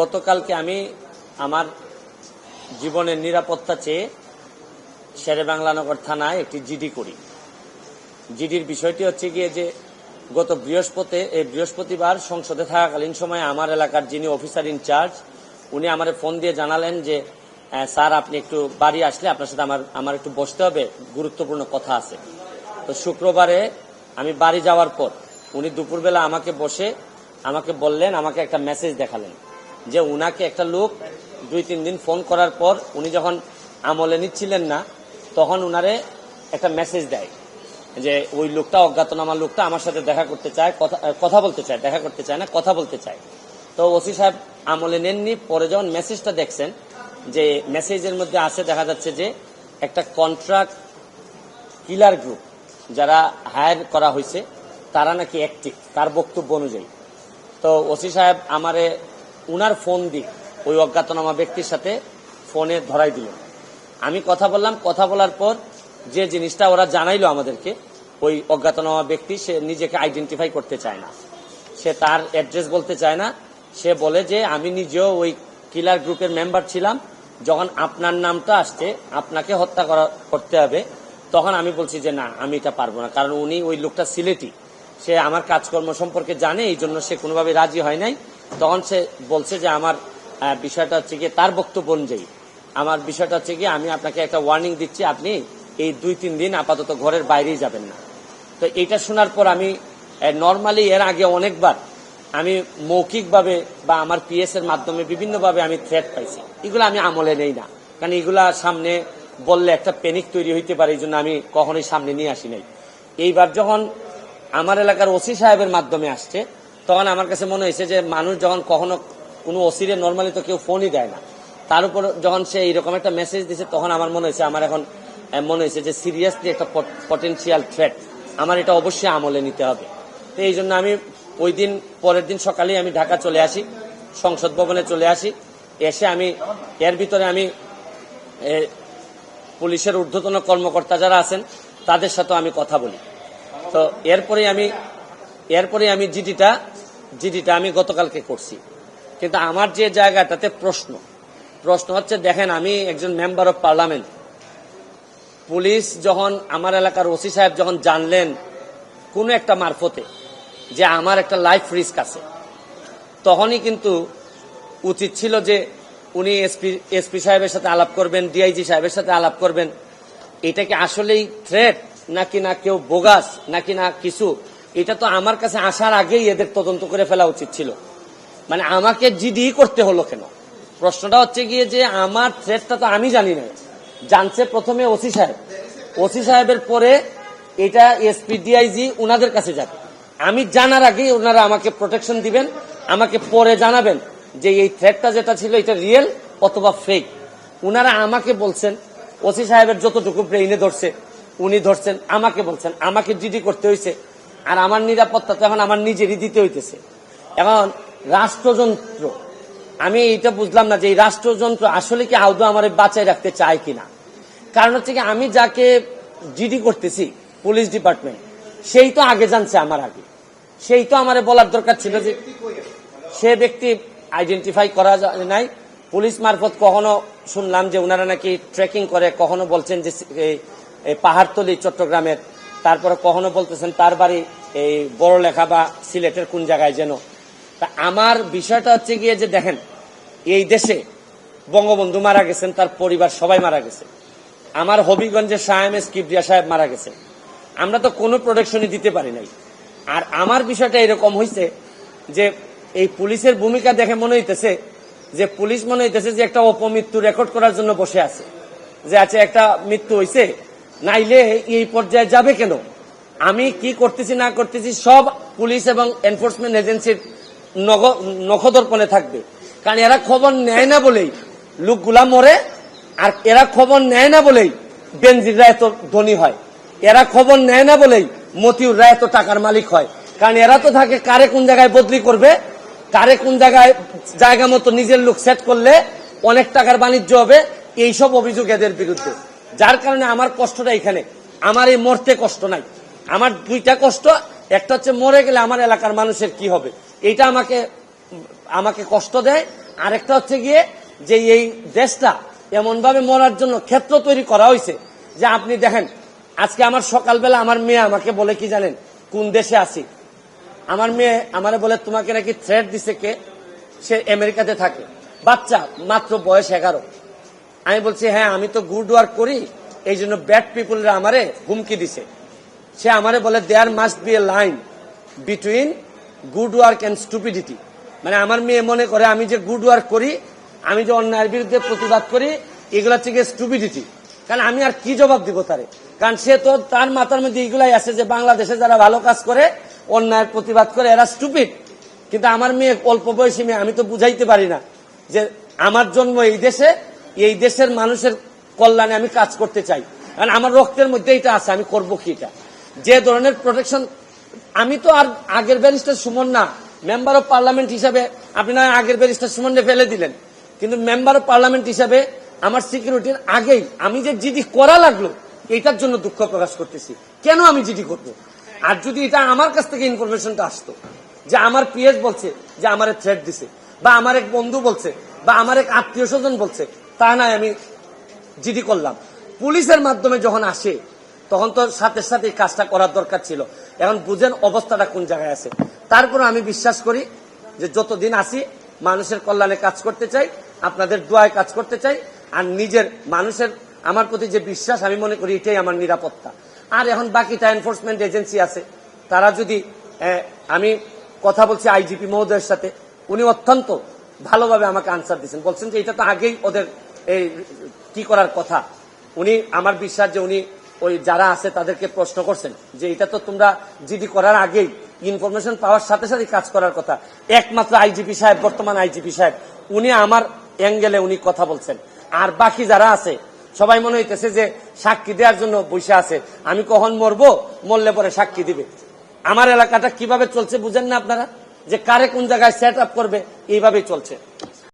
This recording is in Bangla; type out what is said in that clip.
গতকালকে আমি আমার জীবনের নিরাপত্তা চেয়ে শেরেবাংলানগর থানায় একটি জিডি করি। জিডির বিষয়টি হচ্ছে গিয়ে যে গত বৃহস্পতিবার সংসদে থাকাকালীন সময়ে আমার এলাকার যিনি অফিসার ইনচার্জ উনি আমারে ফোন দিয়ে জানালেন যে স্যার আপনি একটু বাড়ি আসলে আপনার সাথে আমার একটু বসতে হবে, গুরুত্বপূর্ণ কথা আছে। তো শুক্রবারে আমি বাড়ি যাওয়ার পর উনি দুপুরবেলা আমাকে বললেন, আমাকে একটা মেসেজ দেখালেন যে উনাকে একটা লোক 2-3 দিন ফোন করার পর উনি যখন আমলে নিচ্ছিলেন না তখন উনারে একটা মেসেজ দেয় যে ওই লোকটা, অজ্ঞাতনামা লোকটা আমার সাথে দেখা করতে চায়, কথা বলতে চায়, দেখা করতে চায় না, কথা বলতে চায়। তো ওসি সাহেব আমলে নেননি। পরে যখন মেসেজটা দেখছেন যে মেসেজের মধ্যে আছে, দেখা যাচ্ছে যে একটা কন্ট্রাক্ট কিলার গ্রুপ যারা হায়ার করা হয়েছে তারা নাকি অ্যাক্টিভ, তার বক্তব্য অনুযায়ী। তো ওসি সাহেব আমারে উনার ফোন দিয়ে ওই অজ্ঞাতনামা ব্যক্তির সাথে ফোনে ধরাই দিল। আমি কথা বললাম, কথা বলার পর যে জিনিসটা ওরা জানাইলো আমাদেরকে, ওই অজ্ঞাতনামা ব্যক্তি সে নিজেকে আইডেন্টিফাই করতে চায় না, সে তার অ্যাড্রেস বলতে চায় না। সে বলে যে আমি নিজেও ওই কিলার গ্রুপের মেম্বার ছিলাম, যখন আপনার নামটা আসছে আপনাকে হত্যা করতে হবে, তখন আমি বলছি যে না আমি এটা পারবো না, কারণ উনি ওই লোকটা সিলেটি, সে আমার কাজকর্ম সম্পর্কে জানে, এই জন্য সে কোনোভাবে রাজি হয় নাই। তখন সে বলছে যে আমার বিষয়টা হচ্ছে গিয়ে, তার বক্তব্য অনুযায়ী আমার বিষয়টা হচ্ছে গিয়ে আমি আপনাকে একটা ওয়ার্নিং দিচ্ছি, আপনি এই 2-3 দিন আপাতত ঘরের বাইরেই যাবেন না। তো এটা শোনার পর আমি নর্মালি এর আগে অনেকবার আমি মৌখিকভাবে বা আমার পিএস এর মাধ্যমে বিভিন্নভাবে আমি থ্রেট পাইছি, এগুলো আমি আমলে নেই না, কারণ এগুলা সামনে বললে একটা প্যানিক তৈরি হইতে পারে, এই জন্য আমি কখনোই সামনে নিয়ে আসি নাই। এইবার যখন আমার এলাকার ওসি সাহেবের মাধ্যমে আসছে তখন আমার কাছে মনে হয়েছে যে মানুষ যখন কখনো কোনো ওসিরে নর্মালি তো কেউ ফোনই দেয় না, তার উপর যখন সে এইরকম একটা মেসেজ দিছে তখন আমার মনে হয়েছে যে সিরিয়াসলি একটা পটেনশিয়াল থ্রেট, আমার এটা অবশ্যই আমলে নিতে হবে। তো এই জন্য আমি ওই দিন পরের দিন সকালেই আমি ঢাকা চলে আসি, সংসদ ভবনে চলে আসি। এসে আমি এর ভিতরে আমি পুলিশের ঊর্ধ্বতন কর্মকর্তা যারা আছেন তাদের সাথে আমি কথা বলি। তো এরপরে আমি জিডিটা আমি গতকালকে করছি। কিন্তু আমার যে জায়গাটাতে প্রশ্ন হচ্ছে, দেখেন আমি একজন মেম্বার অফ পার্লামেন্ট, পুলিশ যখন আমার এলাকার ওসি সাহেব যখন জানলেন কোনো একটা মারফতে যে আমার একটা লাইফ রিস্ক আছে, তখনই কিন্তু উচিত ছিল যে উনি এসপি সাহেবের সাথে আলাপ করবেন, ডিআইজি সাহেবের সাথে আলাপ করবেন, এটা কি আসলেই থ্রেট নাকি না কেউ বোগাস নাকি না কিছু, এটা তো আমার কাছে আসার আগেই এদের তদন্ত করে ফেলা উচিত ছিল। মানে আমাকে জিডি করতে হলো কেন? প্রশ্নটা হচ্ছে গিয়ে যে আমার থ্রেটটা তো আমি জানি না, জানছে প্রথমে ওসি সাহেবের পরে এটা এসপি ডিআইজি উনাদের কাছে যাবে। আমি জানার আগেই ওনারা আমাকে প্রোটেকশন দিবেন, আমাকে পরে জানাবেন যে এই থ্রেটটা যেটা ছিল এটা রিয়েল অথবা ফেক। উনারা আমাকে বলছেন, ওসি সাহেবের যতটুকু ব্রেইনে ধরছে উনি ধরছেন, আমাকে বলছেন, আমাকে জিডি করতে হয়েছে। আর আমার নিরাপত্তা তো এখন আমার নিজেরই দিতে হইতেছে। এখন রাষ্ট্রযন্ত্র, আমি এটা বুঝলাম না যে এই রাষ্ট্রযন্ত্র আসলে কি আদৌ আমার বাঁচাই রাখতে চায় কিনা। কারণ হচ্ছে কি, আমি যাকে জিডি করতেছি পুলিশ ডিপার্টমেন্ট, সেই তো আগে জানছে আমার আগে, সেই তো আমারে বলার দরকার ছিল যে সে ব্যক্তি আইডেন্টিফাই করা যায় নাই। পুলিশ মারফত কখনো শুনলাম যে ওনারা নাকি ট্রেকিং করে, কখনো বলছেন যে পাহাড়তলি চট্টগ্রামের, তারপরে কখনো বলতেছেন তার বাড়ি এই বড়লেখা বা সিলেটের কোন জায়গায় যেন। তা আমার বিষয়টা হচ্ছে গিয়ে যে দেখেন, এই দেশে বঙ্গবন্ধু মারা গেছেন, তার পরিবার সবাই মারা গেছে, আমার হবিগঞ্জের শাহ এম এস কিবরিয়া সাহেব মারা গেছে, আমরা তো কোনো প্রোটেকশনই দিতে পারি নাই। আর আমার বিষয়টা এরকম হয়েছে যে এই পুলিশের ভূমিকা দেখে মনে হইতেছে যে পুলিশ মনে হইতেছে যে একটা অপমৃত্যু রেকর্ড করার জন্য বসে আছে, যে আচ্ছা একটা মৃত্যু হয়েছে, নাইলে এই পর্যায়ে যাবে কেন। আমি কি করতেছি না করতেছি সব পুলিশ এবং এনফোর্সমেন্ট এজেন্সির নখদর্পণে থাকবে, কারণ এরা খবর নেয় না বলেই লোকগুলা মরে, আর এরা খবর নেয় না বলেই বেনজিররা এত ধনী হয়, এরা খবর নেয় না বলেই মতিউররা এত টাকার মালিক হয়, কারণ এরা তো থাকে কারে কোন জায়গায় বদলি করবে, কারে কোন জায়গা মতো নিজের লোক সেট করলে অনেক টাকার বাণিজ্য হবে, এইসব অভিযোগ এদের বিরুদ্ধে। যার কারণে আমার কষ্টটা এখানে, আমার এই মরতে কষ্ট নাই, আমার দুইটা কষ্ট, একটা হচ্ছে মরে গেলে আমার এলাকার মানুষের কি হবে, এইটা আমাকে কষ্ট দেয়। আরেকটা হচ্ছে গিয়ে যে এই দেশটা এমন ভাবে মরার জন্য ক্ষেত্র তৈরি করা হয়েছে যে আপনি দেখেন আজকে আমার সকালবেলা আমার মেয়ে আমাকে বলে কি জানেন কোন দেশে আছি, আমার মেয়ে আমারে বলে তোমাকে নাকি থ্রেট দিছে কে, সে আমেরিকাতে থাকে, বাচ্চা মাত্র বয়স 11। আমি বলছি হ্যাঁ আমি তো গুড ওয়ার্ক করি এই জন্য ব্যাড পিপুলরা আমারে হুমকি দিছে। সে আমারে বলে there must be a line between good work and stupidity, মানে আমার মেয়ে মনে করে আমি যে গুড ওয়ার্ক করি, আমি যে অন্যায়ের বিরুদ্ধে প্রতিবাদ করি, এগুলা থেকে স্টুপিডিটি। কারণ আমি আর কি জবাব দিব তারে, কারণ সে তো তার মাথার মধ্যে এগুলাই আছে যে বাংলাদেশে যারা ভালো কাজ করে অন্যায়ের প্রতিবাদ করে এরা স্টুপিড। কিন্তু আমার মেয়ে অল্প বয়সী মেয়ে, আমি তো বুঝাইতে পারি না যে আমার জন্ম এই দেশে, এই দেশের মানুষের কল্যাণে আমি কাজ করতে চাই, কারণ আমার রক্তের মধ্যে এটা আছে, আমি করবো কি এটা। যে ধরনের প্রোটেকশন, আমি তো আর আগের ব্যারিস্টার সুমন না, মেম্বার অফ পার্লামেন্ট হিসাবে আপনি না আগের ব্যারিস্টার সুমনকে ফেলে দিলেন, কিন্তু মেম্বার অফ পার্লামেন্ট হিসাবে আমার সিকিউরিটির আগেই আমি যে জিডি করা লাগলো এটার জন্য দুঃখ প্রকাশ করতেছি। কেন আমি জিডি করবো? আর যদি এটা আমার কাছ থেকে ইনফরমেশনটা আসতো যে আমার পিএস বলছে যে আমার থ্রেট দিছে, বা আমার এক বন্ধু বলছে, বা আমার এক আত্মীয় স্বজন বলছে, তা নয় আমি জিডি করলাম। পুলিশের মাধ্যমে যখন আসে তখন তো সাথে সাথে কাজটা করার দরকার ছিল। এখন বুঝেন অবস্থাটা কোন জায়গায় আছে। তারপর আমি বিশ্বাস করি যে যতদিন আসি মানুষের কল্যাণে কাজ করতে চাই, আপনাদের দোয়ায় কাজ করতে চাই, আর নিজের মানুষের আমার প্রতি যে বিশ্বাস আমি মনে করি এটাই আমার নিরাপত্তা। আর এখন বাকিটা এনফোর্সমেন্ট এজেন্সি আছে, তারা যদি আমি কথা বলছি আইজিপি মহোদয়ের সাথে, উনি অত্যন্ত ভালোভাবে আমাকে আনসার দিচ্ছেন, বলছেন যে এটা তো আগেই ওদের এই কি করার কথা। উনি আমার বিশ্বাস যে উনি ওই যারা আছে তাদেরকে প্রশ্ন করছেন যে এটা তো তোমরা জিডি করার আগেই ইনফরমেশন পাওয়ার সাথে সাথে কাজ করার কথা। একমাত্র আইজিপি সাহেব, বর্তমান আইজিপি সাহেব, উনি আমার অ্যাঙ্গেলে উনি কথা বলছেন। আর বাকি যারা আছে সবাই মনে হইতেছে যে সাক্ষী দেওয়ার জন্য বসে আছে, আমি কখন মরবো, মরলে পরে সাক্ষী দিবে। আমার এলাকাটা কিভাবে চলছে বুঝেন না আপনারা, যে কারে কোন জায়গায় সেট আপ করবে এইভাবেই চলছে।